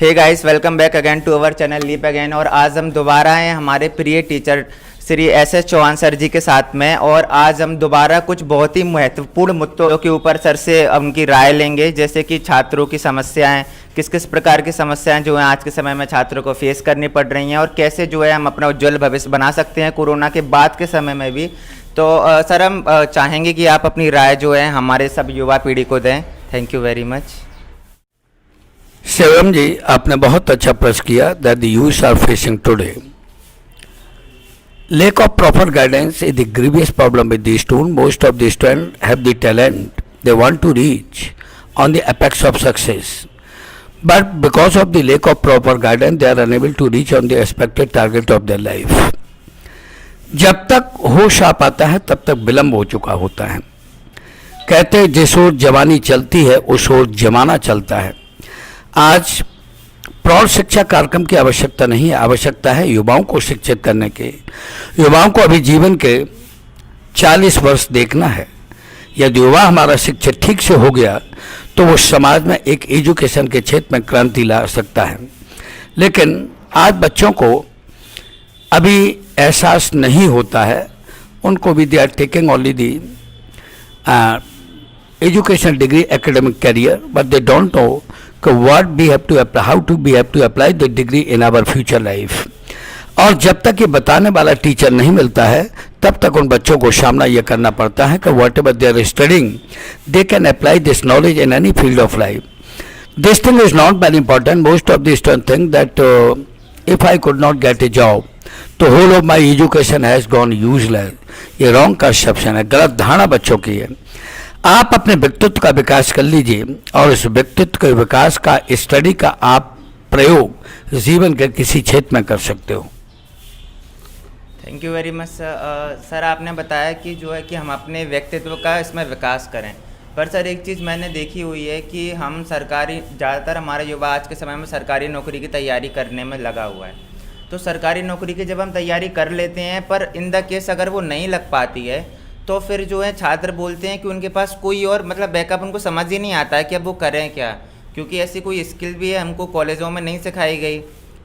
Hey guys, welcome back again to our channel leap again. और आज हम दोबारा हैं हमारे प्रिय teacher Shri S Chauhan sir ji के साथ में। और आज हम दोबारा कुछ बहुत ही महत्वपूर्ण मुद्दों के ऊपर सर से उनकी राय लेंगे, जैसे कि छात्रों की समस्याएं, किस किस प्रकार की समस्याएं जो हैं आज के समय में छात्रों को फेस करनी पड़ रही हैं, और कैसे जो है हम अपना उज्ज्वल भविष्य बना सकते हैं कोरोना के बाद के समय में भी। तो सर हम चाहेंगे कि आप अपनी राय जो है हमारे सब युवा पीढ़ी को दें। Thank you very much. Shivam ji, आपने बहुत अच्छा प्रश्न किया। That the youth are facing today lack of proper guidance is the grievous problem with the student. Most of the students have the talent, they want to reach on the apex of success, but because of the lack of proper guidance they are unable to reach on the expected target of their life. जब तक होश आ पाता है तब तक विलंब हो चुका होता है। कहते हैं जिस ओर जवानी चलती है उस ओर जमाना चलता है। आज प्रौढ़ शिक्षा कार्यक्रम की आवश्यकता नहीं है, आवश्यकता है युवाओं को शिक्षित करने की। युवाओं को अभी जीवन के 40 वर्ष देखना है। यदि युवा हमारा शिक्षित ठीक से हो गया तो वो समाज में एक एजुकेशन के क्षेत्र में क्रांति ला सकता है। लेकिन आज बच्चों को अभी एहसास नहीं होता है, उनको भी they are taking only the education degree academic career, but they don't know what we have to apply, how to we have to apply the degree in our future life. और जब तक ये बताने वाला टीचर नहीं मिलता है तब तक उन बच्चों को सामना ये करना पड़ता है कि whatever they are studying they can apply this knowledge in any field of life. This thing is not very important. Most of the students think that if I could not get a job तो whole of my education has gone useless. ये wrong conception है, गलत धारणा बच्चों की है। आप अपने व्यक्तित्व का विकास कर लीजिए और इस व्यक्तित्व के विकास का स्टडी का आप प्रयोग जीवन के किसी क्षेत्र में कर सकते हो। Thank you very much sir. आपने बताया कि जो है कि हम अपने व्यक्तित्व का इसमें विकास करें, पर सर एक चीज़ मैंने देखी हुई है कि हम सरकारी, ज़्यादातर हमारा युवा आज के समय में सरकारी नौकरी की तैयारी करने में लगा हुआ है। तो सरकारी नौकरी की जब हम तैयारी कर लेते हैं पर इन द केस अगर वो नहीं लग पाती है तो फिर जो है छात्र बोलते हैं कि उनके पास कोई और मतलब बैकअप उनको समझ ही नहीं आता है कि अब वो करें क्या, क्योंकि ऐसी कोई स्किल भी है हमको कॉलेजों में नहीं सिखाई गई,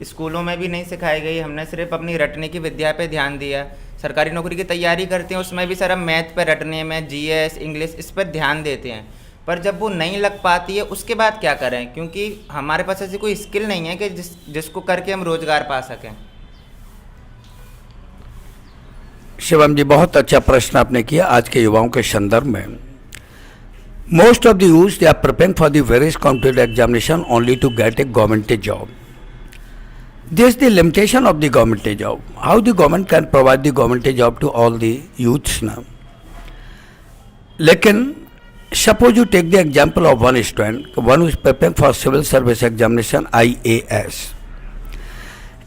स्कूलों में भी नहीं सिखाई गई। हमने सिर्फ अपनी रटने की विद्या पे ध्यान दिया। सरकारी नौकरी की तैयारी करते हैं उसमें भी सर हम मैथ पे रटने में, जीएस, इंग्लिश, इस पर ध्यान देते हैं, पर जब वो नहीं लग पाती है उसके बाद क्या करें, क्योंकि हमारे पास ऐसी कोई स्किल नहीं है कि जिसको करके हम रोज़गार पा सकें। शिवम जी, बहुत अच्छा प्रश्न आपने किया। आज के युवाओं के संदर्भ में most of the youth they are preparing for the various competitive examination only to get a government job. This is the limitation of the government job. How the government can provide the government job to all the youths ना। लेकिन suppose you take the example of one student, one who is preparing for civil service examination IAS.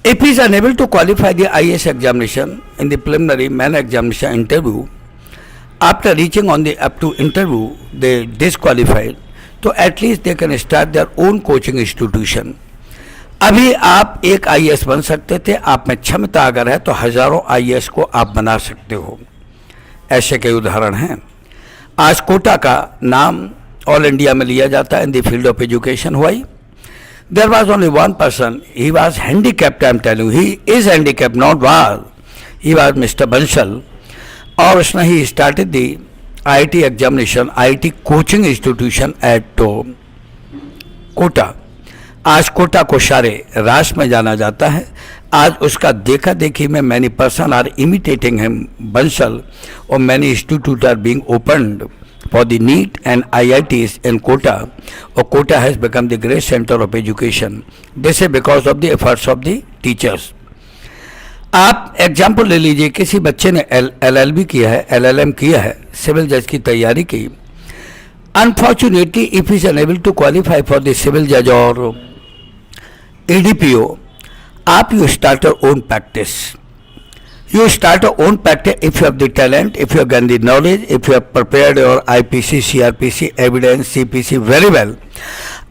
If he is unable to qualify the IAS examination in the preliminary main examination interview, after reaching on the up to interview they disqualified, तो at least they can start their own coaching institution. अभी आप एक IAS बन सकते थे, आप में क्षमता अगर है तो हजारों IAS को आप बना सकते हो। ऐसे कई उदाहरण हैं। आज कोटा का नाम ऑल इंडिया में लिया जाता है in the field of education. हुआ There was only one person, he was handicapped, I am telling you, he is handicapped, not was, he was Mr. Bansal, और उसने ही started the IIT examination, IIT coaching institution at Kota. आज कोटा को सारे राष्ट्र में जाना जाता है। आज उसका देखा देखी में many person are imitating him, Bansal, और many institutes are being opened for the NEET and IITs in Kota, or Kota has become the great center of education. This is because of the efforts of the teachers. आप example ले लीजिए, किसी बच्चे ने LLB किया है, LLM किया है, सिविल जज की तैयारी की। Unfortunately if is unable to qualify for the civil जज और ADPO, आप you start your own practice. You start your own practice if you have the talent, if you have gained the knowledge, if you have prepared your IPC, CRPC, evidence, CPC very well.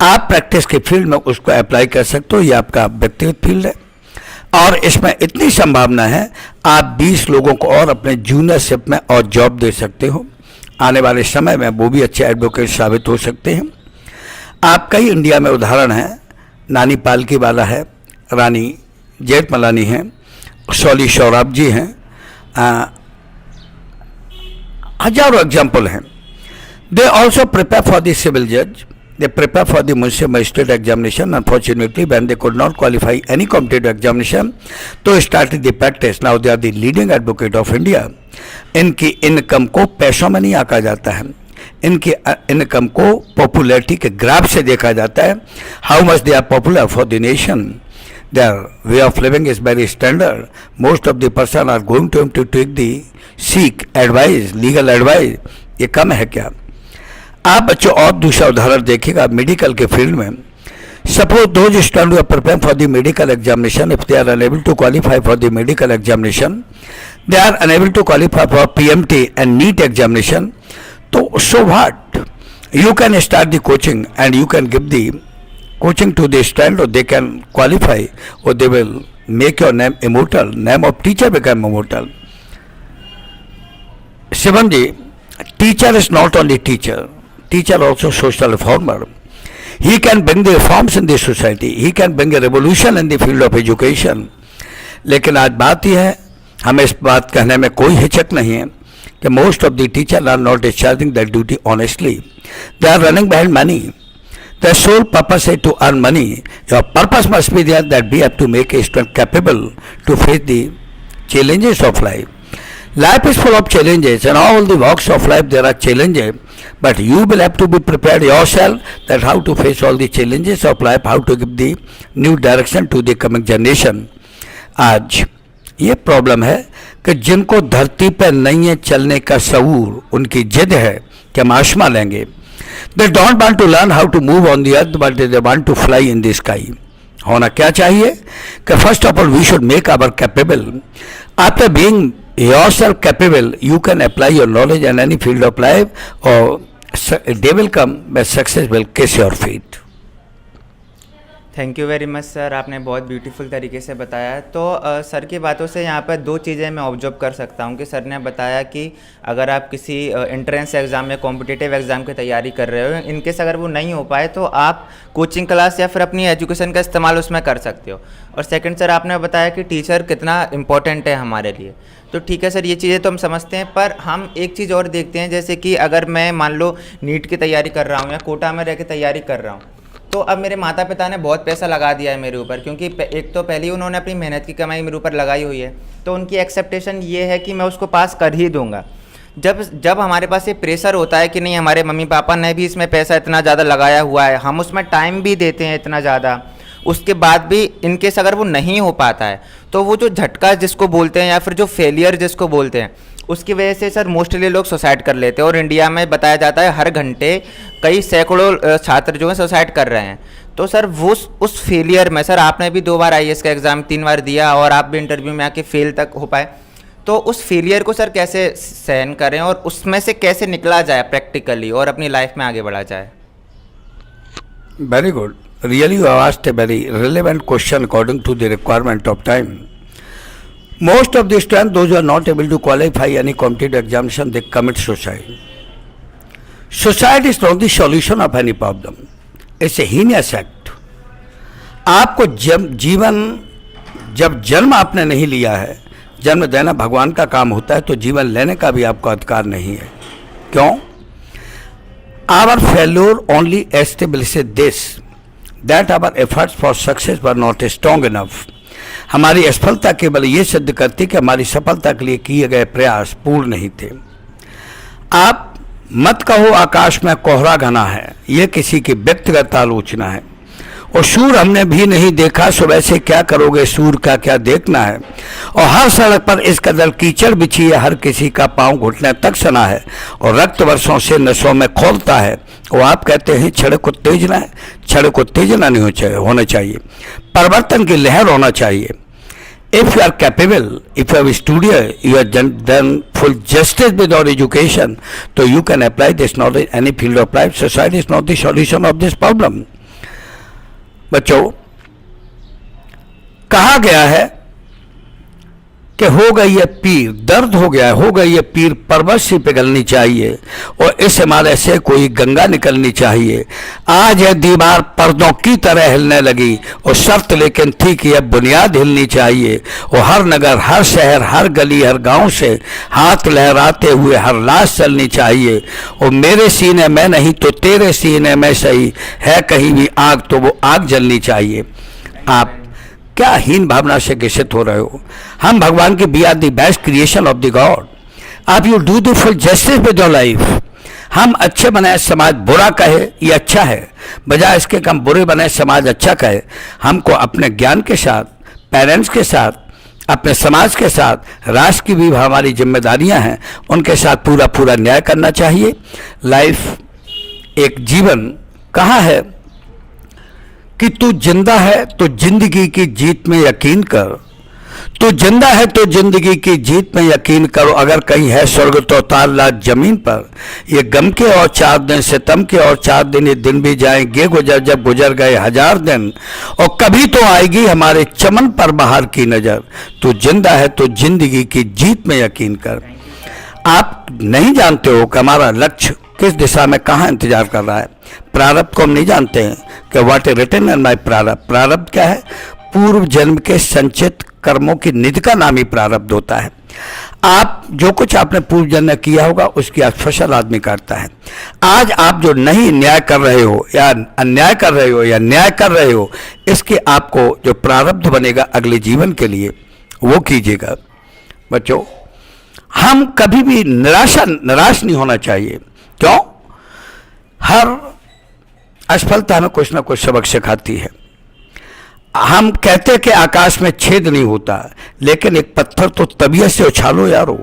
आप practice के field में उसको apply कर सकते हो। ये आपका व्यक्तिगत फील्ड है और इसमें इतनी संभावना है आप 20 लोगों को और अपने जूनियरशिप में और जॉब दे सकते हो। आने वाले समय में वो भी अच्छे एडवोकेट साबित हो सकते हैं। आप कई इंडिया में उदाहरण हैं नानी पालकी वाला है, रानी जेठमलानी हैं, सॉली सौराब जी हैं, हजारों एग्जाम्पल हैं. They also prepare for the civil जज, they prepare for the municipal magistrate examination. Unfortunately, when they could not qualify any competitive examination, तो started the practice. Now they are the leading advocate of India. इनकी income को पैसों में नहीं आंका जाता है, इनकी इनकम को पॉपुलैरिटी के ग्राफ से देखा जाता है. How much they are popular for the nation, their way of living is very standard. Most of the person are going to him to take the seek advice, legal advice. ये कम है क्या? आप बच्चों और दूसरा उदाहरण देखिएगा मेडिकल के फील्ड में. Suppose those student who are preparing for the medical examination, if they are unable to qualify for the medical examination, they are unable to qualify for PMT and NEET examination, तो so what, you can start the coaching and you can give the coaching to the student, और they can qualify, और they will make your name immortal. Name of teacher become immortal. Shivam ji, teacher is not only teacher also social reformer. He can bring the reforms in the society, he can bring a revolution in the field of education. लेकिन आज बात यह है, हमें इस बात कहने में कोई हिचक नहीं है कि most of the teachers are not discharging their duty honestly. They are running behind money. Their sole purpose is to earn money. Your purpose must be there that we have to make a student capable to face the challenges of life. Life is full of challenges, and all the walks of life there are challenges, but you will have to be prepared yourself that how to face all the challenges of life, how to give the new direction to the coming generation. आज ये problem है कि जिनको धरती पर नहीं है चलने का शऊर, उनकी जिद है कि हम आसमां लेंगे. They don't want to learn how to move on the earth, but they want to fly in the sky. होना क्या चाहिए कि first of all we should make our capable. After being yourself capable, you can apply your knowledge in any field of life, or they will come, but success will kiss your feet. Thank you very much sir, आपने बहुत beautiful तरीके से बताया. तो sir की बातों से यहाँ पर दो चीज़ें मैं ऑब्जर्व कर सकता हूँ कि सर ने बताया कि अगर आप किसी एंट्रेंस एग्ज़ाम या कॉम्पिटिटिव एग्ज़ाम की तैयारी कर रहे हो, इनकेस अगर वो नहीं हो पाए तो आप कोचिंग क्लास या फिर अपनी एजुकेशन का इस्तेमाल उसमें कर सकते हो. और सेकंड सर आपने बताया कि टीचर कितना इम्पोर्टेंट है हमारे लिए. तो ठीक है सर, ये चीज़ें तो हम समझते हैं, पर हम एक चीज़ और देखते हैं, जैसे कि अगर मैं मान लो नीट की तैयारी कर रहा हूँ या कोटा में रह के तैयारी कर रहा हूँ, तो अब मेरे माता पिता ने बहुत पैसा लगा दिया है मेरे ऊपर, क्योंकि एक तो पहले ही उन्होंने अपनी मेहनत की कमाई मेरे ऊपर लगाई हुई है, तो उनकी एक्सेप्टेशन ये है कि मैं उसको पास कर ही दूंगा. जब हमारे पास ये प्रेशर होता है कि नहीं, हमारे मम्मी पापा ने भी इसमें पैसा इतना ज़्यादा लगाया हुआ है, हम उसमें टाइम भी देते हैं इतना ज़्यादा, उसके बाद भी इनकेस अगर वो नहीं हो पाता है, तो वो जो झटका जिसको बोलते हैं या फिर जो फेलियर जिसको बोलते हैं, उसकी वजह से सर मोस्टली लोग सुसाइड कर लेते हैं. और इंडिया में बताया जाता है हर घंटे कई सैकड़ों छात्र जो हैं सुसाइड कर रहे हैं. तो सर वो उस फेलियर में, सर आपने भी 2 बार IAS का एग्ज़ाम 3 बार दिया और आप भी इंटरव्यू में आके फेल तक हो पाए, तो उस फेलियर को सर कैसे सहन करें और उसमें से कैसे निकला जाए प्रैक्टिकली और अपनी लाइफ में आगे बढ़ा जाए. Very good. Really, you have asked a very relevant question according to the requirement of time. Most of the students, those who are not able to qualify any competitive examination, they commit suicide. Suicide is not the solution of any problem. It's a heinous act. आपको जब जन्म आपने नहीं लिया है, जन्म देना भगवान का काम होता है, तो जीवन लेने का भी आपको अधिकार नहीं है. क्यों? Our failure only establishes this, that our efforts for success were not strong enough. हमारी असफलता केवल ये सिद्ध करती कि हमारी सफलता के लिए किए गए प्रयास पूर्ण नहीं थे. आप मत कहो आकाश में कोहरा घना है, ये किसी की व्यक्तिगत आलोचना है. और सूर हमने भी नहीं देखा, सो वैसे क्या करोगे सूर का क्या देखना है. और हर सड़क पर इस कदर कीचड़ बिछी है, हर किसी का पांव घुटने तक सना है, और रक्त वर्षों से नसों में खोलता है. वो आप कहते हैं छड़क उत्तेजना है, छड़क उत्तेजना नहीं होना चाहिए, परिवर्तन की लहर होना चाहिए. If you are capable, if you have studied, you have done full justice with your education, so you can apply this knowledge any field of life. Society is not the solution of this problem. बच्चों, कहा गया है कि हो गई है पीर, दर्द हो गया, हो गई है पीर, पर्वत सी पिघलनी चाहिए और इस हिमालय से कोई गंगा निकलनी चाहिए। आज यह दीवार पर्दों की तरह हिलने लगी और शर्त लेकिन थी कि यह बुनियाद हिलनी चाहिए और हर नगर, हर शहर, हर गली, हर गांव से हाथ लहराते हुए हर लाश चलनी चाहिए। और मेरे सीने में नहीं तो तेरे सीने में सही है कहीं भी आग तो वो आग जलनी चाहिए। आप क्या हीन भावना से ग्रसित हो रहे हो? हम भगवान के we are the best creation of the God. आप you do the full justice with your life. हम अच्छे बनाए समाज बुरा कहे ये अच्छा है, बजाय इसके हम बुरे बनाए समाज अच्छा कहे। हमको अपने ज्ञान के साथ, पेरेंट्स के साथ, अपने समाज के साथ, राष्ट्र की भी हमारी जिम्मेदारियां हैं, उनके साथ पूरा पूरा न्याय करना चाहिए। लाइफ एक जीवन कहाँ है कि तू जिंदा है तो जिंदगी की जीत में यकीन कर, तू जिंदा है तो जिंदगी की जीत में यकीन करो। अगर कहीं है स्वर्ग तो उतार ला जमीन पर। ये गम के और 4 दिन, सितम के और 4 दिन, ये दिन भी जाएंगे गुजर जब गुजर गए 1000 दिन, और कभी तो आएगी हमारे चमन पर बाहर की नजर। तू जिंदा है तो जिंदगी की जीत में यकीन कर। आप नहीं जानते हो कि हमारा लक्ष्य किस दिशा में कहाँ इंतजार कर रहा है। प्रारब्ध को हम नहीं जानते हैं कि what is written in my प्रारब्ध। प्रारब्ध क्या है? पूर्व जन्म के संचित कर्मों की निधि का नाम ही प्रारब्ध होता है। आप जो कुछ आपने पूर्व जन्म में किया होगा उसकी आज फसल आदमी काटता है। आज आप जो नहीं न्याय कर रहे हो या अन्याय कर रहे हो या न्याय कर रहे हो, इसके आपको जो प्रारब्ध बनेगा अगले जीवन के लिए वो कीजिएगा। बच्चों, हम कभी भी निराश नहीं होना चाहिए। क्यों? हर असफलता हमें कुछ ना कुछ सबक सिखाती है। हम कहते हैं कि आकाश में छेद नहीं होता, लेकिन एक पत्थर तो तबीयत से उछालो यारो।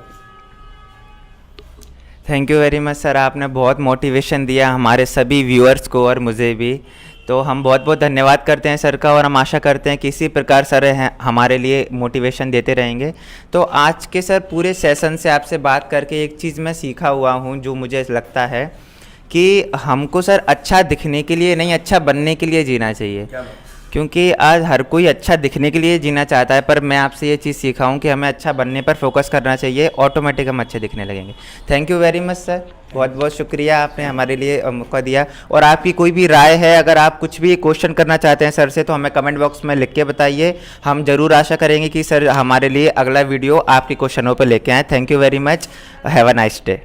Thank you very much sir, आपने बहुत मोटिवेशन दिया हमारे सभी व्यूअर्स को और मुझे भी। तो हम बहुत बहुत धन्यवाद करते हैं सर का, और हम आशा करते हैं कि इसी प्रकार सर हैं हमारे लिए मोटिवेशन देते रहेंगे। तो आज के सर पूरे सेशन से आपसे बात करके एक चीज़ मैं सीखा हुआ हूँ, जो मुझे लगता है कि हमको सर अच्छा दिखने के लिए नहीं, अच्छा बनने के लिए जीना चाहिए। क्योंकि आज हर कोई अच्छा दिखने के लिए जीना चाहता है, पर मैं आपसे ये चीज़ सीखा हूँ कि हमें अच्छा बनने पर फोकस करना चाहिए, ऑटोमेटिक हम अच्छे दिखने लगेंगे। Thank you very much sir, बहुत बहुत शुक्रिया, आपने हमारे लिए मौका दिया। और आपकी कोई भी राय है, अगर आप कुछ भी क्वेश्चन करना चाहते हैं सर से, तो हमें कमेंट बॉक्स में लिख के बताइए। हम ज़रूर आशा करेंगे कि सर हमारे लिए अगला वीडियो आपके क्वेश्चनों पर लेके आएँ। Thank you very much, have a nice day.